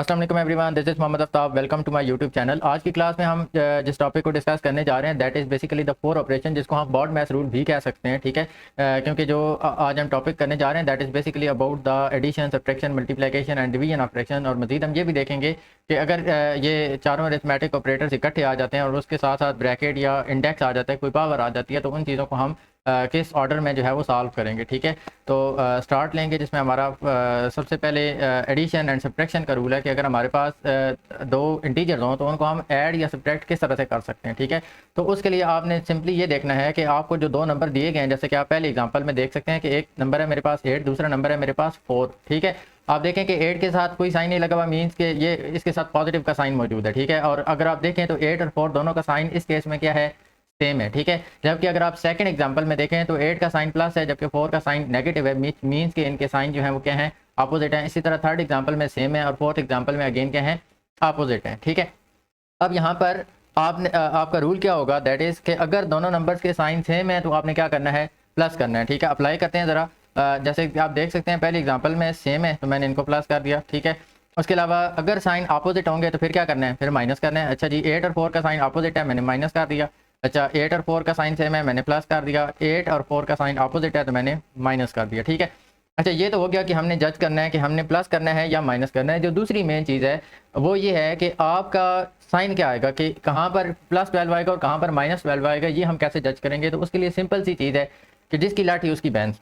अस्सलाम वालेकुम everyone, this is Mohammad Aftab. Welcome to my YouTube channel. आज की क्लास में हम जिस टॉपिक को डिस्कस करने जा रहे हैं that is basically the four operation, जिसको हम बॉड मैथ रूल भी कह सकते हैं। ठीक है, क्योंकि जो आज हम टॉपिक करने जा रहे हैं that is basically about the addition, subtraction, multiplication and division operation. और मज़ीद हम ये भी देखेंगे कि अगर ये चारों अरिथमेटिक ऑपरेटर्स इकट्ठे आ जाते हैं और उसके साथ साथ ब्रैकेट या इंडेक्स आ जाता है, कोई पावर आ जाती है, तो उन चीज़ों को हम किस ऑर्डर में जो है वो सॉल्व करेंगे। ठीक है, तो स्टार्ट लेंगे जिसमें हमारा सबसे पहले एडिशन एंड सब्ट्रैक्शन का रूल है कि अगर हमारे पास दो इंटीजर्स हों तो उनको हम ऐड या सब्ट्रैक्ट किस तरह से कर सकते हैं। ठीक है, तो उसके लिए आपने सिंपली ये देखना है कि आपको जो दो नंबर दिए गए हैं, जैसे कि आप पहले एग्जांपल में देख सकते हैं कि एक नंबर है मेरे पास 8, दूसरा नंबर है मेरे पास 4। ठीक है, आप देखें कि 8 के साथ कोई साइन नहीं लगा हुआ, मीन्स के ये इसके साथ पॉजिटिव का साइन मौजूद है। ठीक है, और अगर आप देखें तो 8 और 4 दोनों का साइन इस केस में क्या है, सेम है। ठीक है, जबकि अगर आप सेकंड एग्जांपल में देखें तो 8 का साइन प्लस है जबकि 4 का साइन नेगेटिव है, मीन्स के इनके साइन जो है वो क्या है, अपोजिट है। इसी तरह थर्ड एग्जांपल में सेम है और फोर्थ एग्जांपल में अगेन क्या है, अपोजिट है। ठीक है, अब यहाँ पर आपने आपका रूल क्या होगा, दैट इज़ कि अगर दोनों नंबर्स के साइन सेम है तो आपने क्या करना है, प्लस करना है। ठीक है, अप्लाई करते हैं ज़रा। जैसे आप देख सकते हैं पहले एग्जाम्पल में सेम है तो मैंने इनको प्लस कर दिया। ठीक है, उसके अलावा अगर साइन अपोजिट होंगे तो फिर क्या करना है, फिर माइनस करना है। अच्छा जी, 8 और 4 का साइन अपोजिट है, मैंने माइनस कर दिया। अच्छा, 8 और 4 का साइन सेम है, मैंने प्लस कर दिया। 8 और 4 का साइन अपोजिट है तो मैंने माइनस कर दिया। ठीक है, अच्छा ये तो हो गया कि हमने जज करना है कि हमने प्लस करना है या माइनस करना है। जो दूसरी मेन चीज़ है वो ये है कि आपका साइन क्या आएगा, कि कहाँ पर +12 आएगा और कहाँ पर -12 आएगा, ये हम कैसे जज करेंगे। तो उसके लिए सिंपल सी चीज़ है कि जिसकी लाठी उसकी भैंस,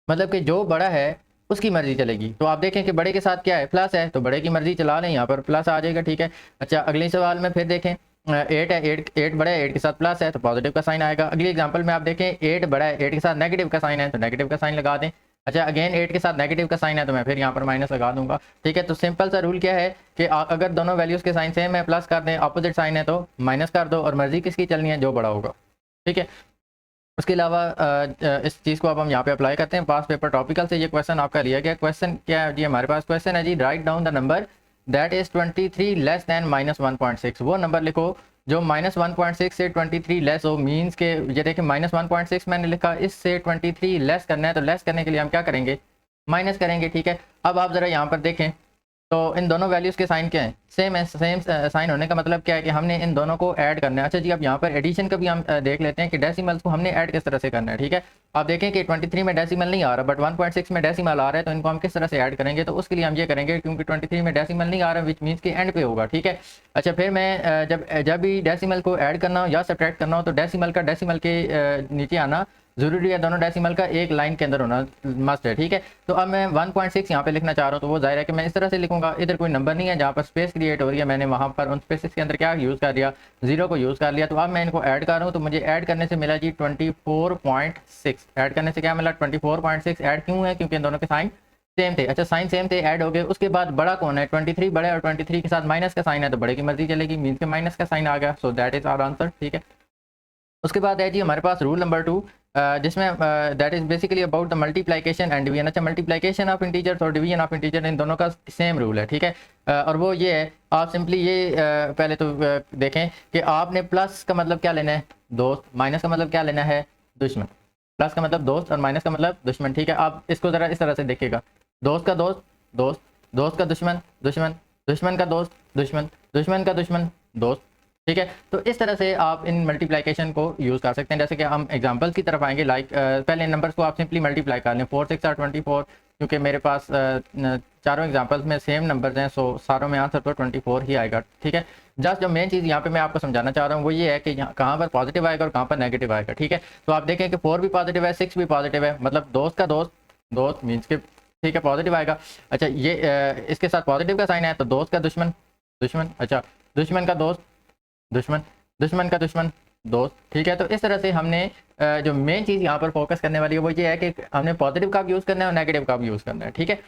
मतलब कि जो बड़ा है उसकी मर्जी चलेगी। तो आप देखें कि बड़े के साथ क्या है, प्लस है, तो बड़े की मर्जी चला लें, यहाँ पर प्लस आ जाएगा। ठीक है, अच्छा अगले सवाल में फिर देखें 8 है, 8 बड़ा है, 8 के साथ प्लस है तो पॉजिटिव का साइन आएगा। अगले एग्जांपल में आप देखें 8 बड़ा है, 8 के साथ नेगेटिव का साइन है तो नेगेटिव का साइन लगा दें। अच्छा अगेन 8 के साथ नेगेटिव का साइन है तो मैं फिर यहाँ पर माइनस लगा दूंगा। ठीक है, तो सिंपल सा रूल क्या है कि अगर दोनों वैल्यूज़ के साइन सेम है प्लस कर दें, अपोजिट साइन है तो माइनस कर दो, और मर्जी किसकी चलनी है, जो बड़ा होगा। ठीक है, उसके अलावा इस चीज़ को अब हम यहाँ पे अप्लाई करते हैं। पास पेपर टॉपिकल से ये क्वेश्चन आपका लिया गया। क्वेश्चन क्या है जी, हमारे पास क्वेश्चन है जी, write down the number that is 23 less than -1.6। वो नंबर लिखो जो -1.6 से 23 लेस हो, मीन्स के ये देखिए -1.6 मैंने लिखा, इससे 23 लेस करना है, तो लेस करने के लिए हम क्या करेंगे, माइनस करेंगे। ठीक है, अब आप ज़रा यहाँ पर देखें तो इन दोनों वैल्यूज़ के साइन क्या हैं, सेम है। सेम साइन होने का मतलब क्या है कि हमने इन दोनों को ऐड करना है। अच्छा जी, अब यहाँ पर एडिशन का भी हम देख लेते हैं कि डेसिमल्स को हमने ऐड किस तरह से करना है। ठीक है, आप देखें कि 23 में डेसिमल नहीं आ रहा बट 1.6 में डेसिमल आ रहा है, तो इनको हम किस तरह से ऐड करेंगे। तो उसके लिए हम ये करेंगे, क्योंकि 23 में डेसिमल नहीं आ रहा विच मीन्स कि एंड पे होगा। ठीक है, अच्छा फिर मैं जब भी डेसिमल को ऐड करना हो या सब्ट्रैक्ट करना हो तो डेसिमल का डेसिमल के नीचे आना ज़रूरी है, दोनों डेसिमल का एक लाइन के अंदर होना मस्ट है। ठीक है, तो अब मैं 1.6 यहाँ पे लिखना चाह रहा हूँ, तो वो जाहिर है कि मैं इस तरह से लिखूंगा। इधर कोई नंबर नहीं है जहाँ पर स्पेस क्रिएट हो रही है, मैंने वहाँ पर उन स्पेसिस के अंदर क्या यूज़ कर दिया, 0 को यूज़ कर लिया। तो अब मैं इनको ऐड कर रहा हूँ, तो मुझे ऐड करने से मिला जी 24.6। ऐड करने से क्या मिला, 24.6। ऐड क्यों है, क्योंकि इन दोनों के साइन सेम थे। अच्छा साइन सेम थे, ऐड हो गए। उसके बाद बड़ा कौन है, 23 बड़ा है, और 23 के साथ माइनस का साइन है तो बड़े की मर्जी चलेगी, मीन्स के माइनस का साइन आ गया। So that is our answer. ठीक है, उसके बाद है जी हमारे पास रूल नंबर 2, जिसमें that is basically about the multiplication and division. अच्छा मल्टीप्लिकेशन ऑफ इंटीजर्स और डिवीजन ऑफ इंटीजर इन दोनों का सेम रूल है। ठीक है, और वो ये है, आप सिंपली ये पहले तो देखें कि आपने प्लस का मतलब क्या लेना है, दोस्त, माइनस का मतलब क्या लेना है, दुश्मन। प्लस का मतलब दोस्त और माइनस का मतलब दुश्मन। ठीक है, आप इसको ज़रा इस तरह से देखिएगा, दोस्त का दोस्त दोस्त, दोस्त का दुश्मन दुश्मन, दुश्मन का दोस्त दुश्मन, दुश्मन का दुश्मन दोस्त। ठीक है, तो इस तरह से आप इन मल्टीप्लिकेशन को यूज़ कर सकते हैं। जैसे कि हम एग्जांपल्स की तरफ आएंगे, लाइक पहले नंबर्स को आप सिंपली मल्टीप्लाई कर लें, 4 6 आर 24, क्योंकि मेरे पास चारों एग्जांपल्स में सेम नंबर्स हैं, सो सारों में आंसर तो 24 ही आएगा। ठीक है, जस्ट जो मेन चीज़ यहाँ पे मैं आपको समझाना चाह रहा हूँ वो ये है कि यहाँ कहाँ पर पॉजिटिव आएगा और कहाँ पर नेगेटिव आएगा। ठीक है, तो आप देखें कि 4 भी पॉजिटिव है, 6 भी पॉजिटिव है, मतलब दोस्त का दोस्त दोस्त मीन्स के, ठीक है, पॉजिटिव आएगा। अच्छा ये इसके साथ पॉजिटिव का साइन है तो दोस्त का दुश्मन दुश्मन। अच्छा दुश्मन का दोस्त दुश्मन, दुश्मन का दुश्मन दोस्त। ठीक है, तो इस तरह से हमने जो मेन चीज़ यहाँ पर फोकस करने वाली है वो ये है कि हमने पॉजिटिव का भी यूज़ करना है और नेगेटिव का भी यूज़ करना है। ठीक है,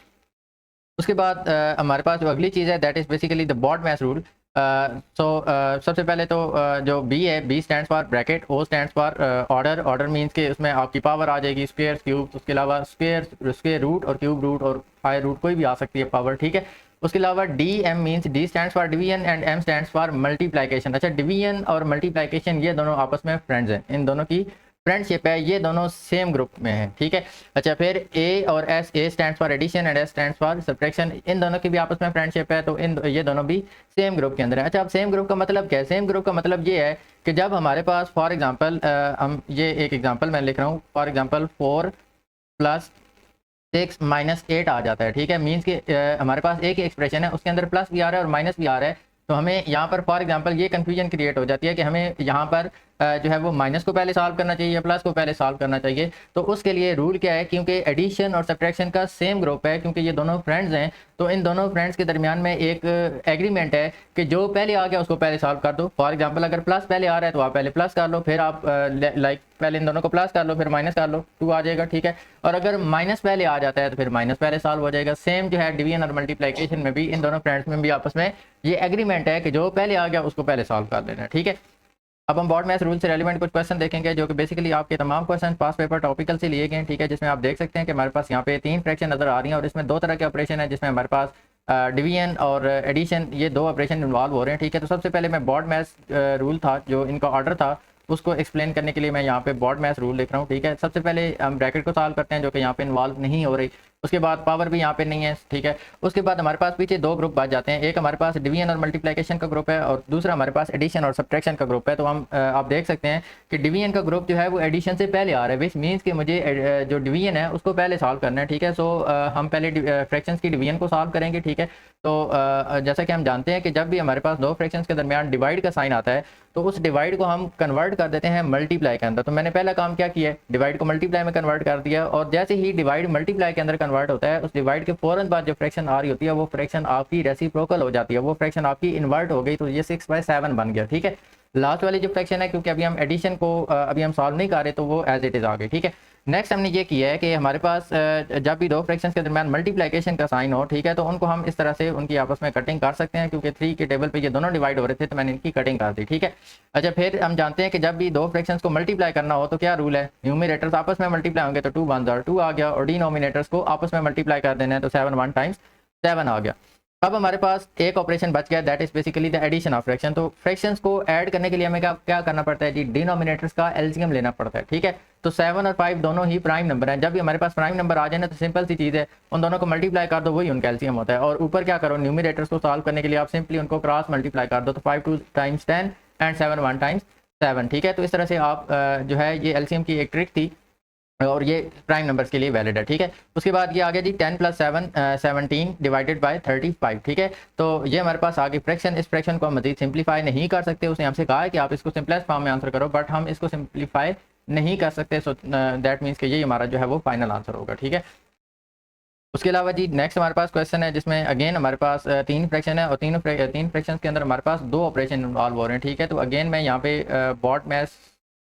उसके बाद हमारे पास जो अगली चीज़ है that is basically the BODMAS rule. सबसे पहले तो जो बी है, B stands for bracket, O stands for order. Order means के उसमें आपकी पावर आ जाएगी स्क्वायर क्यूब, उसके अलावा स्क्वायर रूट और क्यूब रूट और हाई रूट कोई भी आ सकती है पावर। ठीक है, उसके अलावा D M means D stands for division and M stands for multiplication. अच्छा डिवीजन और मल्टीप्लिकेशन ये दोनों आपस में फ्रेंड्स हैं, इन दोनों की फ्रेंडशिप है, ये दोनों सेम ग्रुप में है, ठीक है। अच्छा, फिर ए और S, A stands for addition and S stands for subtraction, इन दोनों की भी आपस में फ्रेंडशिप है, तो ये दोनों भी सेम ग्रुप के अंदर है। अच्छा, अब सेम ग्रुप का मतलब क्या है? सेम ग्रुप का मतलब ये है कि जब हमारे पास फॉर एग्जांपल हम ये एक एग्जांपल मैं लिख रहा हूँ, फॉर एग्जांपल 4 + 6 - 8 आ जाता है, ठीक है। मीन्स कि हमारे पास एक ही एक्सप्रेशन है, उसके अंदर प्लस भी आ रहा है और माइनस भी आ रहा है, तो हमें यहाँ पर फॉर एग्जांपल ये कन्फ्यूजन क्रिएट हो जाती है कि हमें यहाँ पर जो है वो माइनस को पहले सॉल्व करना चाहिए या प्लस को पहले सॉल्व करना चाहिए। तो उसके लिए रूल क्या है, क्योंकि एडिशन और सब्ट्रैक्शन का सेम ग्रुप है, क्योंकि ये दोनों फ्रेंड्स हैं, तो इन दोनों फ्रेंड्स के दरमियान में एक एग्रीमेंट है कि जो पहले आ गया उसको पहले सॉल्व कर दो। फॉर एग्जांपल अगर प्लस पहले आ रहा है तो आप पहले प्लस कर लो, फिर आप लाइक पहले इन दोनों को प्लस कर लो, फिर माइनस कर लो, 2 आ जाएगा, ठीक है। और अगर माइनस पहले आ जाता है तो फिर माइनस पहले सॉल्व हो जाएगा। सेम जो है डिवीजन और मल्टीप्लिकेशन में भी इन दोनों फ्रेंड्स में भी आपस में ये एग्रीमेंट है कि जो पहले आ गया उसको पहले सॉल्व कर लेना है, ठीक है। अब हम बॉड मैथ्स रूल से रेलिवेंट कुछ क्वेश्चन देखेंगे, जो कि बेसिकली आपके तमाम क्वेश्चन पास पेपर टॉपिकल से लिए गए हैं, ठीक है। जिसमें आप देख सकते हैं कि हमारे पास यहाँ पे 3 फ्रैक्शन नजर आ रही हैं और इसमें 2 तरह के ऑपरेशन है, जिसमें हमारे पास डिवीजन और एडिशन, ये 2 ऑपरेशन इन्वॉल्व हो रहे हैं, ठीक है। तो सबसे पहले मैं बॉड मैथ्स रूल था जो इनका ऑर्डर था उसको एक्सप्लेन करने के लिए मैं यहाँ पे बॉड मैथ्स रूल लिख रहा हूँ, ठीक है। सबसे पहले हम ब्रैकेट को सॉल्व करते हैं जो कि यहाँ पे इन्वॉल्व नहीं हो रही, उसके बाद पावर भी यहाँ पे नहीं है, ठीक है। उसके बाद हमारे पास पीछे 2 ग्रुप बच जाते हैं, एक हमारे पास डिवीजन और मल्टीप्लिकेशन का ग्रुप है और दूसरा हमारे पास एडिशन और सब्ट्रैक्शन का ग्रुप है। तो हम आप देख सकते हैं कि डिवीजन का ग्रुप जो है वो एडिशन से पहले आ रहा है, विच मीन्स कि मुझे जो डिवीजन है उसको पहले सॉल्व करना है, ठीक है। सो हम पहले फ्रैक्शंस की डिवीजन को सॉल्व करेंगे, ठीक है। तो जैसा कि हम जानते हैं कि जब भी हमारे पास 2 फ्रैक्शंस के दरमियान डिवाइड का साइन आता है तो उस डिवाइड को हम कन्वर्ट कर देते हैं मल्टीप्लाई के अंदर। तो मैंने पहला काम क्या किया है, डिवाइड को मल्टीप्लाई में कन्वर्ट कर दिया, और जैसे ही डिवाइड मल्टीप्लाई के अंदर कन्वर्ट होता है उस डिवाइड के फ़ौरन बाद जो फ्रैक्शन आ रही होती है वो फ्रैक्शन आपकी रेसिप्रोकल हो जाती है, वो फ्रैक्शन आपकी इन्वर्ट हो गई, तो ये 6/7 बन गया, ठीक है। लास्ट वाली जो फ्रैक्शन है, क्योंकि अभी हम एडिशन को अभी हम सॉल्व नहीं कर रहे, तो वो एज इट इज़ आ गई, ठीक है। नेक्स्ट हमने ये किया है कि हमारे पास जब भी 2 फ्रैक्शंस के दरमियान मल्टीप्लिकेशन का साइन हो, ठीक है, तो उनको हम इस तरह से उनकी आपस में कटिंग कर सकते हैं, क्योंकि 3 के टेबल पे ये दोनों डिवाइड हो रहे थे तो मैंने इनकी कटिंग कर दी, ठीक है। अच्छा, फिर हम जानते हैं कि जब भी 2 फ्रैक्शंस को मल्टीप्लाई करना हो तो क्या रूल है, न्यूमरेटर्स आपस में मल्टीप्लाई होंगे तो 2 1 ज़ा 2 आ गया, और डिनोमिनेटर्स को आपस में मल्टीप्लाई कर देना है तो 7 1 टाइम्स 7 आ गया। अब हमारे पास एक ऑपरेशन बच गया, that is basically the addition of fraction. तो फ्रैक्शंस को ऐड करने के लिए हमें क्या करना पड़ता है जी, डिनोमिनेटर्स का एलसीएम लेना पड़ता है, ठीक है। तो 7 और 5 दोनों ही प्राइम नंबर हैं, जब भी हमारे पास प्राइम नंबर आ जाए ना तो सिंपल सी चीज़ है, उन दोनों को मल्टीप्लाई कर दो, वही उनका एलसीएम होता है। और ऊपर क्या करो, न्यूमरेटर्स को सॉल्व करने के लिए आप सिंपली उनको क्रॉस मल्टीप्लाई कर दो, तो 5 2 टाइम्स 10 एंड 7 1 टाइम्स 7, ठीक है। तो इस तरह से आप जो है ये एलसीएम की एक ट्रिक थी और ये प्राइम नंबर्स के लिए वैलिड है, ठीक है। उसके बाद ये आ गया जी 10 + 7 17 डिवाइडेड बाय 35, ठीक है। तो ये हमारे पास आगे फ्रैक्शन, इस फ्रैक्शन को हम मजीद सिंप्लीफाई नहीं कर सकते, उसने हमसे कहा है कि आप इसको सिंपलेस्ट फॉर्म में आंसर करो, बट हम इसको सिंप्लीफाई नहीं कर सकते, सो दैट मीन्स कि ये हमारा जो है वो फाइनल आंसर होगा, ठीक है। उसके अलावा जी नेक्स्ट हमारे पास क्वेश्चन है जिसमें अगेन हमारे पास 3 फ्रैक्शन है और तीन फ्रैक्शन के अंदर हमारे पास 2 ऑपरेशन इन्वॉल्व हो रहे हैं, ठीक है। तो अगेन मैं यहाँ पे बॉड मैथ्स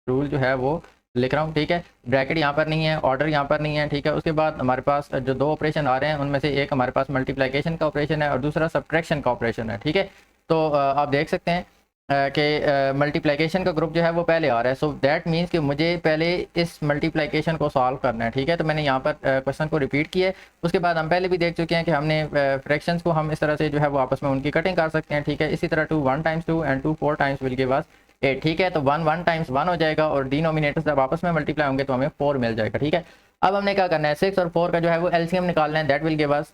रूल जो है वो लिख रहा हूँ, ठीक है। ब्रैकेट यहाँ पर नहीं है, ऑर्डर यहाँ पर नहीं है, ठीक है। उसके बाद हमारे पास जो 2 ऑपरेशन आ रहे हैं उनमें से एक हमारे पास मल्टीप्लिकेशन का ऑपरेशन है और दूसरा सब्ट्रैक्शन का ऑपरेशन है, ठीक है। तो आप देख सकते हैं कि मल्टीप्लिकेशन का ग्रुप जो है वो पहले आ रहा है, सो दैट मीन्स कि मुझे पहले इस मल्टीप्लिकेशन को सॉल्व करना है, ठीक है। तो मैंने यहाँ पर क्वेश्चन को रिपीट किया है। उसके बाद हम पहले भी देख चुके हैं कि हमने फ्रैक्शंस को हम इस तरह से जो है वो आपस में उनकी कटिंग कर सकते हैं, ठीक है। इसी तरह 2 1 times 2 and 2 4 times will give us 8, ठीक है। तो 1 1 टाइम्स 1 हो जाएगा और डिनोमिनेटर्स जब आपस में मल्टीप्लाई होंगे तो हमें 4 मिल जाएगा, ठीक है। अब हमने क्या करना है, 6 और 4 का जो है वो एलसीएम निकालना है, दैट विल गिव अस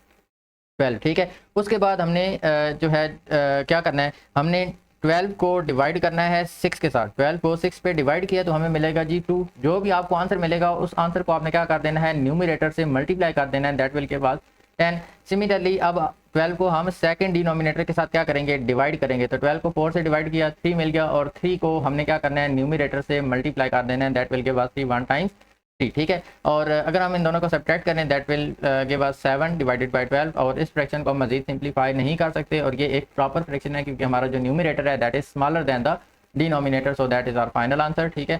12, ठीक है। उसके बाद हमने जो है क्या करना है, हमने 12 को डिवाइड करना है 6 के साथ। 12 को 6 पे डिवाइड किया तो हमें मिलेगा जी 2। जो भी आपको आंसर मिलेगा उस आंसर को आपने क्या कर देना है, न्यूमरेटर से मल्टीप्लाई कर देना है, दैट विल के बाद 10। सिमिलरली अब 12 को हम सेकंड डिनोमिनेटर के साथ क्या करेंगे, डिवाइड करेंगे। तो 12 को 4 से डिवाइड किया, 3 मिल गया, और 3 को हमने क्या करना है, न्यूमरेटर से मल्टीप्लाई कर देना है, that will give us 3 1 times 3, ठीक है। और अगर हम इन दोनों को सब्ट्रैक्ट करें that will give us 7 divided by 12, और इस फ्रैक्शन को हम मजीद सिंप्लीफाई नहीं कर सकते, और ये एक प्रॉपर फ्रैक्शन है क्योंकि हमारा जो न्यूमरेटर है that is smaller than the denominator, so that is our final answer, ठीक है।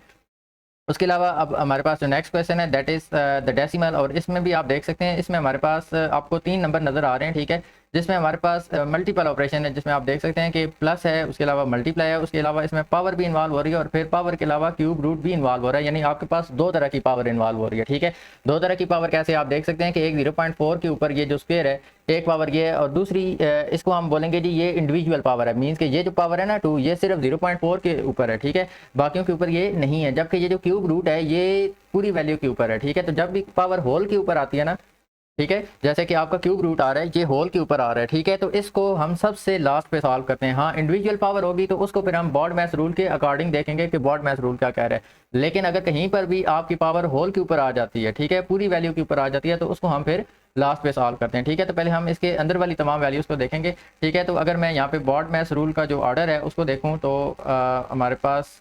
उसके अलावा अब हमारे पास जो नेक्स्ट क्वेश्चन है दैट इज़ द डेसिमल, और इसमें भी आप देख सकते हैं, इसमें हमारे पास आपको 3 नंबर नज़र आ रहे हैं, ठीक है। जिसमें हमारे पास मल्टीपल ऑपरेशन है, जिसमें आप देख सकते हैं कि प्लस है, उसके अलावा मल्टीप्लाई है, उसके अलावा इसमें पावर भी इन्वॉल्व हो रही है और फिर पावर के अलावा क्यूब रूट भी इन्वॉल्व हो रहा है, यानी आपके पास दो तरह की पावर इन्वॉल्व हो रही है। ठीक है, दो तरह की पावर कैसे आप देख सकते हैं कि एक 0.4 के ऊपर ये जो स्क्वायर है एक पावर ये है, और दूसरी इसको हम बोलेंगे जी ये इंडिविजुअल पावर है, मींस कि ये जो पावर है ना 2 ये सिर्फ 0.4 के ऊपर है। ठीक है, बाकियों के ऊपर ये नहीं है, जबकि ये जो क्यूब रूट है ये पूरी वैल्यू के ऊपर है। ठीक है, तो जब भी पावर होल के ऊपर आती है ना, ठीक है, जैसे कि आपका क्यूब रूट आ रहा है ये होल के ऊपर आ रहा है। ठीक है, तो इसको हम सबसे लास्ट पे सॉल्व करते हैं। हाँ, इंडिविजुअल पावर होगी तो उसको फिर हम बॉड मैथ रूल के अकॉर्डिंग देखेंगे कि बॉड मैथ रूल क्या कह रहा है। लेकिन अगर कहीं पर भी आपकी पावर होल के ऊपर आ जाती है, ठीक है, पूरी वैल्यू के ऊपर आ जाती है, तो उसको हम फिर लास्ट पे सॉल्व करते हैं। ठीक है, तो पहले हम इसके अंदर वाली तमाम वैल्यूज़ को देखेंगे। ठीक है, तो अगर मैं यहाँ पे बॉड मैथ रूल का जो ऑर्डर है उसको देखूँ तो हमारे पास,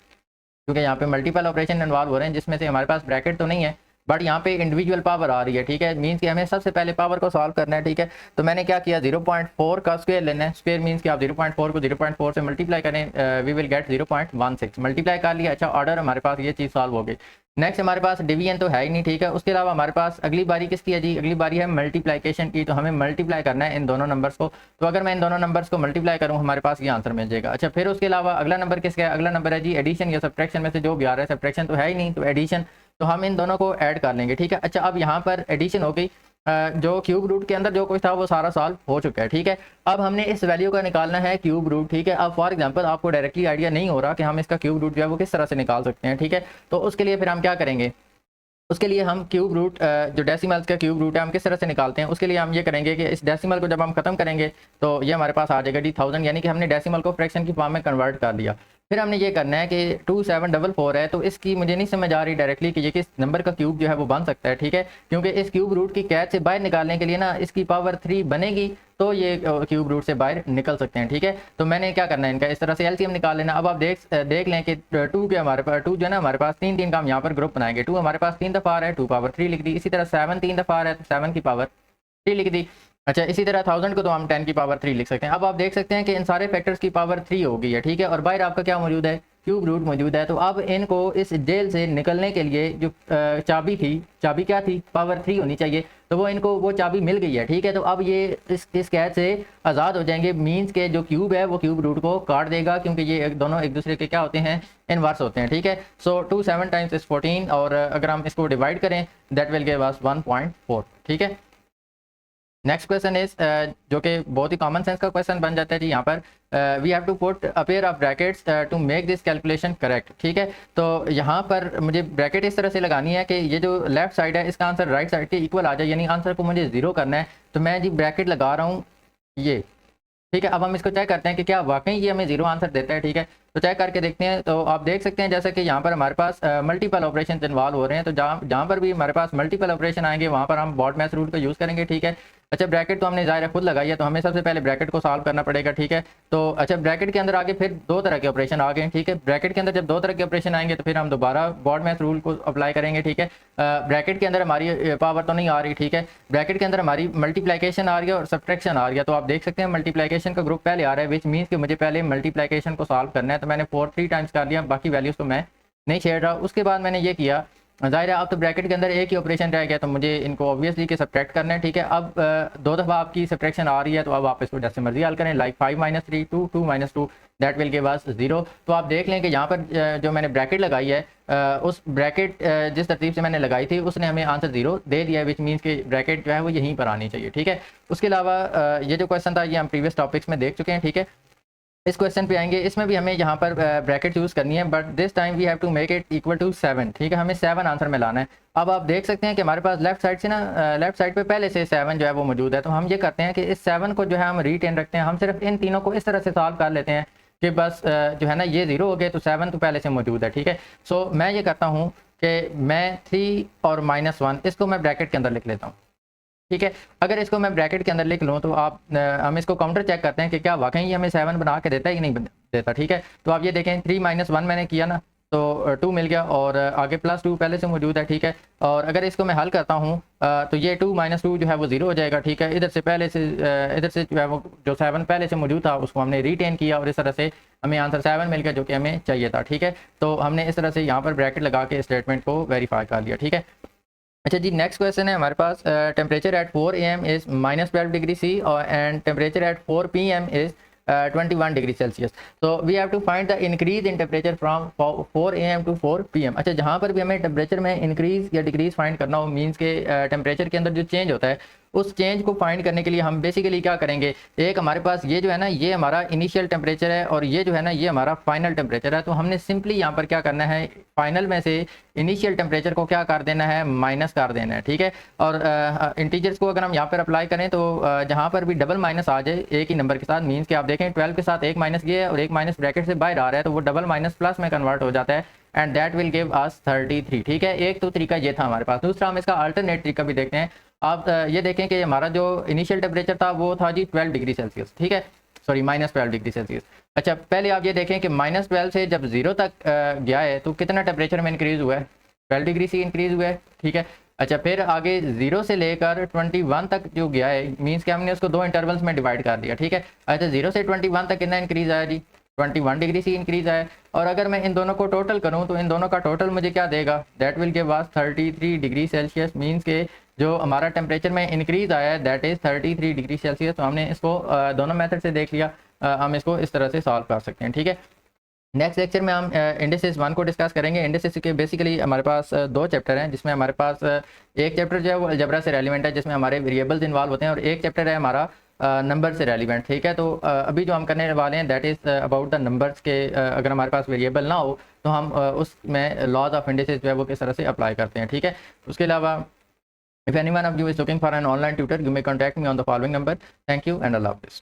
क्योंकि यहाँ पे मल्टीपल ऑपरेशन इन्वॉल्व हो रहे हैं जिसमें से हमारे पास ब्रैकेट तो नहीं है, बट यहाँ पे इंडिविजुअल पावर आ रही है। ठीक है, मीन्स कि हमें सबसे पहले पावर को सॉल्व करना है। ठीक है, तो मैंने क्या किया, 0.4 का स्क्वायर लेना है। स्क्वायर मीन्स कि आप 0.4 को 0.4 से मल्टीप्लाई करें, वी विल गेट 0.16। मल्टीप्लाई कर लिया, अच्छा ऑर्डर हमारे पास ये चीज़ सॉल्व हो गई। नेक्स्ट हमारे पास डिवीजन तो है ही नहीं। ठीक है, उसके अलावा हमारे पास अगली बारी किसकी है जी, अगली बारी है मल्टीप्लिकेशन की, तो हमें मल्टीप्लाई करना है इन दोनों नंबर्स को। तो अगर मैं इन दोनों नंबर्स को मल्टीप्लाई करूँ हमारे पास ये आंसर मिल जाएगा। अच्छा, फिर उसके अलावा अगला नंबर किसका है, अगला नंबर है जी एडिशन या सब्ट्रैक्शन में से जो भी आ रहा है। सब्ट्रैक्शन तो है ही नहीं, तो एडिशन, तो हम इन दोनों को ऐड कर लेंगे। ठीक है, अच्छा अब यहाँ पर एडिशन हो गई, जो क्यूब रूट के अंदर जो कुछ था वो सारा सॉल्व हो चुका है। ठीक है, अब हमने इस वैल्यू का निकालना है क्यूब रूट। ठीक है, अब फॉर एग्जांपल आपको डायरेक्टली आइडिया नहीं हो रहा कि हम इसका क्यूब रूट जो है वो किस तरह से निकाल सकते हैं। ठीक है, तो उसके लिए फिर हम क्या करेंगे, उसके लिए हम क्यूब रूट जो डेसिमल्स का क्यूब रूट है हम किस तरह से निकालते हैं, उसके लिए हम ये करेंगे कि इस डेसिमल को जब हम खत्म करेंगे तो ये हमारे पास आ जाएगा डी 1000, यानी कि हमने डेसिमल को फ्रैक्शन की फॉर्म में कन्वर्ट कर लिया। फिर हमने ये करना है कि 2744 है, तो इसकी मुझे नहीं समझ आ रही डायरेक्टली कि ये किस नंबर का क्यूब जो है वो बन सकता है। ठीक है, क्योंकि इस क्यूब रूट की कैद से बाहर निकालने के लिए ना इसकी पावर 3 बनेगी, तो ये क्यूब रूट से बाहर निकल सकते हैं। ठीक है, तो मैंने क्या करना है, इनका इस तरह से एलसीएम निकाल लेना। अब आप देख लें कि 2 के हमारे पास 2 जो है ना हमारे पास 3 का हम यहाँ पर ग्रुप बनाएंगे। 2 हमारे पास 3 दफ़ा आ रहा है, 2 पावर 3 लिख दी। इसी तरह 7 3 दफ़ा आ रहा है, तो 7 की पावर 3 लिख दी। अच्छा, इसी तरह 1000 को तो हम 10 की पावर 3 लिख सकते हैं। अब आप देख सकते हैं कि इन सारे फैक्टर्स की पावर 3 हो गई है। ठीक है, और बाहर आपका क्या मौजूद है, क्यूब रूट मौजूद है। तो अब इनको इस जेल से निकलने के लिए जो चाबी थी, चाबी क्या थी, पावर 3 होनी चाहिए, तो वो इनको वो चाबी मिल गई है। ठीक है, तो अब ये इस कैद से आज़ाद हो जाएंगे। मीन्स के जो क्यूब है वो क्यूब रूट को काट देगा, क्योंकि ये दोनों एक दूसरे के क्या होते हैं, इनवर्स होते हैं। ठीक है, सो 2 7 टाइम्स इज 14, और अगर हम इसको डिवाइड करें दैट विल गिव अस 1.4। ठीक है, नेक्स्ट क्वेश्चन इज जो कि बहुत ही कॉमन सेंस का क्वेश्चन बन जाता है जी। यहाँ पर we have to put a pair of brackets to make this calculation correct. ठीक है, तो यहाँ पर मुझे ब्रैकेट इस तरह से लगानी है कि ये जो लेफ्ट साइड है इसका आंसर राइट साइड के इक्वल आ जाए, यानी आंसर को मुझे 0 करना है। तो मैं जी ब्रैकेट लगा रहा हूँ ये। ठीक है, अब हम इसको चेक करते हैं कि क्या वाकई ये हमें 0 आंसर देता है। ठीक है, तो चेक करके देखते हैं। तो आप देख सकते हैं जैसे कि यहाँ पर हमारे पास मल्टीपल ऑपरेशन इन्वॉल्व हो रहे हैं, तो जहाँ पर भी हमारे पास मल्टीपल ऑपरेशन आएंगे वहाँ पर हम बॉड मैथ रूल का यूज़ करेंगे। ठीक है, अच्छा ब्रैकेट तो हमने ज़ाहिर खुद लगाई है, तो हमें सबसे पहले ब्रैकेट को सॉल्व करना पड़ेगा। ठीक है, तो अच्छा ब्रैकेट के अंदर आगे फिर 2 तरह के ऑपरेशन आ गए। ठीक है, ब्रैकेट के अंदर जब 2 तरह के ऑपरेशन आएंगे तो फिर हम दोबारा बॉड मैथ रूल को अप्लाई करेंगे। ठीक है, ब्रैकेट के अंदर हमारी पावर तो नहीं आ रही। ठीक है, ब्रैकेट के अंदर हमारी मल्टीप्लिकेशन आ रही है और सब्ट्रैक्शन आ रही है। तो आप देख सकते हैं मल्टीप्लिकेशन का ग्रुप पहले आ रहा है, विच मीन्स कि मुझे पहले मल्टीप्लिकेशन को सॉल्व करना है। तो मैंने 4 3 टाइम्स कर लिया, बाकी वैल्यूज़ तो मैं नहीं छेड़ रहा। उसके बाद मैंने ये किया, ज़ाहिर है अब तो ब्रैकेट के अंदर एक ही ऑपरेशन रह गया, तो मुझे इनको ऑब्वियसली के सब्ट्रैक्ट करना है। ठीक है, अब 2 दफ़ा आपकी सब्ट्रैक्शन आ रही है, तो अब आप इसको जैसे मर्जी हल करें, like 5 - 3 2 2 - 2 that will give us 0। तो आप देख लें कि यहाँ पर जो मैंने ब्रैकेट लगाई है, उस ब्रैकेट जिस तरतीब से मैंने लगाई थी उसने हमें आंसर 0 दे दिया है, विच मीन्स कि ब्रैकेट जो है वो यहीं पर आनी चाहिए। ठीक है, उसके अलावा ये जो क्वेश्चन था ये हम प्रीवियस टॉपिक्स में देख चुके हैं। ठीक है, इस क्वेश्चन पे आएंगे, इसमें भी हमें यहाँ पर ब्रैकेट यूज़ करनी है, but this time we have to make it equal to 7। ठीक है, हमें 7 आंसर में लाना है। अब आप देख सकते हैं कि हमारे पास लेफ्ट साइड से ना लेफ्ट साइड पे पहले से 7 जो है वो मौजूद है। तो हम ये करते हैं कि इस 7 को जो है हम रिटेन रखते हैं, हम सिर्फ इन तीनों को इस तरह से सॉल्व कर लेते हैं कि बस जो है ना ये 0 हो गए, तो 7 तो पहले से मौजूद है। ठीक है, सो मैं ये करता हूँ कि मैं 3 और -1 इसको मैं ब्रैकेट के अंदर लिख लेता हूँ। ठीक है, अगर इसको मैं ब्रैकेट के अंदर लिख लूँ तो आप हम इसको काउंटर चेक करते हैं कि क्या वाकई ये हमें 7 बना के देता है कि नहीं देता। ठीक है, तो आप ये देखें 3 - 1 मैंने किया ना, तो 2 मिल गया, और आगे +2 पहले से मौजूद है। ठीक है, और अगर इसको मैं हल करता हूँ तो ये 2 - 2 जो है वो 0 हो जाएगा। ठीक है, इधर से जो है वो जो 7 पहले से मौजूद था उसको हमने रिटेन किया, और इस तरह से हमें आंसर 7 मिल गया जो कि हमें चाहिए था। ठीक है, तो हमने इस तरह से यहाँ पर ब्रैकेट लगा के स्टेटमेंट को वेरीफाई कर लिया। ठीक है, अच्छा जी, नेक्स्ट क्वेश्चन है हमारे पास, temperature at 4 AM is -12 degree C और and temperature at 4 PM is 21 degree Celsius. तो we have to find the increase in temperature from 4 AM to 4 PM। अच्छा, जहाँ पर भी हमें टेम्परेचर में इंक्रीज या डिक्रीज फाइंड करना हो, मीन्स के टेम्परेचर के अंदर जो चेंज होता है, उस चेंज को फाइंड करने के लिए हम बेसिकली क्या करेंगे, एक हमारे पास ये जो है ना, ये हमारा इनिशियल टेम्परेचर है और ये जो है ना, ये हमारा फाइनल टेम्परेचर है। तो हमने सिंपली यहाँ पर क्या करना है, फाइनल में से इनिशियल टेम्परेचर को क्या कर देना है, माइनस कर देना है, ठीक है। और इंटीजर्स को अगर हम यहाँ पर अप्लाई करें तो जहाँ पर भी डबल माइनस आ जाए एक ही नंबर के साथ, मीन्स कि आप देखें 12 के साथ एक माइनस ये है और एक माइनस ब्रैकेट से बाहर आ रहा है, तो वो डबल माइनस प्लस में कन्वर्ट हो जाता है and that will give us 33, ठीक है। एक तो तरीका ये था हमारे पास। दूसरा हम इसका अल्टरनेट तरीका भी देखते हैं। आप ये देखें कि हमारा जो इनिशियल टेम्परेचर था वो था जी 12 डिग्री सेल्सियस, ठीक है, सॉरी -12 डिग्री सेल्सियस। अच्छा, पहले आप ये देखें कि -12 से जब 0 तक गया है तो कितना टेम्परेचर में इंक्रीज़ हुआ है, 12 डिग्री से इंक्रीज़ हुआ है, ठीक है। अच्छा, फिर आगे 0 से लेकर 21 तक जो गया है, मीन्स कि हमने उसको दो इंटरवल्स में डिवाइड कर दिया, ठीक है। अच्छा, 0 से 21 तक कितना इंक्रीज़ आया जी, 21 डिग्री से इंक्रीज़ आया। और अगर मैं इन दोनों को टोटल करूं तो इन दोनों का टोटल मुझे क्या देगा, that will give us 33 degree Celsius. Means के जो हमारा टेम्परेचर में इंक्रीज़ आया है दैट इज़ 33 डिग्री सेल्सियस। तो हमने इसको दोनों मेथड से देख लिया, हम इसको इस तरह से सॉल्व कर सकते हैं, ठीक है। नेक्स्ट लेक्चर में हम इंडिसेस 1 को डिस्कस करेंगे। इंडिसेस के बेसिकली हमारे पास दो चैप्टर हैं, जिसमें हमारे पास एक चैप्टर जो है वो अलजेब्रा से रेलिवेंट है, जिसमें हमारे वेरिएबल्स इन्वॉल्व होते हैं, और एक चैप्टर है हमारा नंबर से रेलिवेंट, ठीक है। तो अभी जो हम करने वाले हैं that is about the numbers के, अगर हमारे पास वेरिएबल ना हो तो हम उसमें लॉज ऑफ इंडिसेस जो है वो किस तरह से अप्लाई करते हैं, ठीक है। उसके अलावा if anyone of you is looking for an online tutor, you may contact me on the following number. Thank you and अल्लाह हाफिज़।